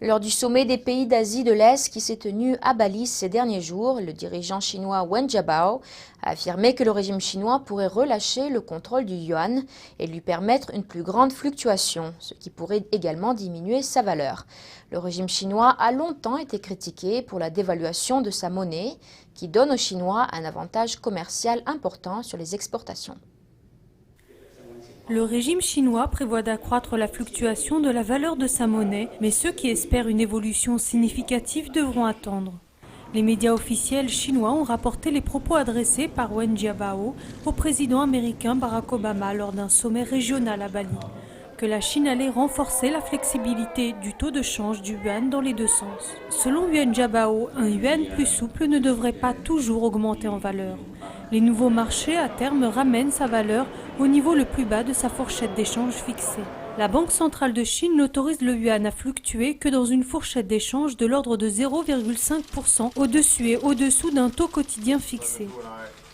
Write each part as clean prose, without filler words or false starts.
Lors du sommet des pays d'Asie de l'Est qui s'est tenu à Bali ces derniers jours, le dirigeant chinois Wen Jiabao a affirmé que le régime chinois pourrait relâcher le contrôle du yuan et lui permettre une plus grande fluctuation, ce qui pourrait également diminuer sa valeur. Le régime chinois a longtemps été critiqué pour la dévaluation de sa monnaie, qui donne aux Chinois un avantage commercial important sur les exportations. Le régime chinois prévoit d'accroître la fluctuation de la valeur de sa monnaie, mais ceux qui espèrent une évolution significative devront attendre. Les médias officiels chinois ont rapporté les propos adressés par Wen Jiabao au président américain Barack Obama lors d'un sommet régional à Bali, que la Chine allait renforcer la flexibilité du taux de change du yuan dans les deux sens. Selon Wen Jiabao, un yuan plus souple ne devrait pas toujours augmenter en valeur. Les nouveaux marchés à terme ramènent sa valeur au niveau le plus bas de sa fourchette d'échange fixée. La Banque centrale de Chine n'autorise le yuan à fluctuer que dans une fourchette d'échange de l'ordre de 0,5% au-dessus et au-dessous d'un taux quotidien fixé.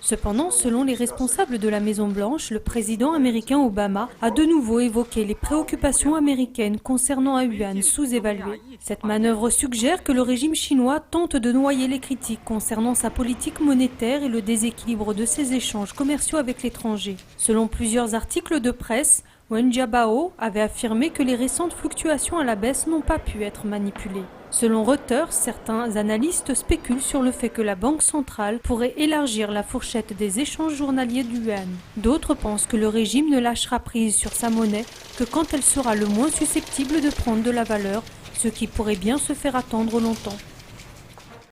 Cependant, selon les responsables de la Maison-Blanche, le président américain Obama a de nouveau évoqué les préoccupations américaines concernant un yuan sous-évalué. Cette manœuvre suggère que le régime chinois tente de noyer les critiques concernant sa politique monétaire et le déséquilibre de ses échanges commerciaux avec l'étranger. Selon plusieurs articles de presse, Wen Jiabao avait affirmé que les récentes fluctuations à la baisse n'ont pas pu être manipulées. Selon Reuters, certains analystes spéculent sur le fait que la Banque centrale pourrait élargir la fourchette des échanges journaliers du yuan. D'autres pensent que le régime ne lâchera prise sur sa monnaie que quand elle sera le moins susceptible de prendre de la valeur, ce qui pourrait bien se faire attendre longtemps.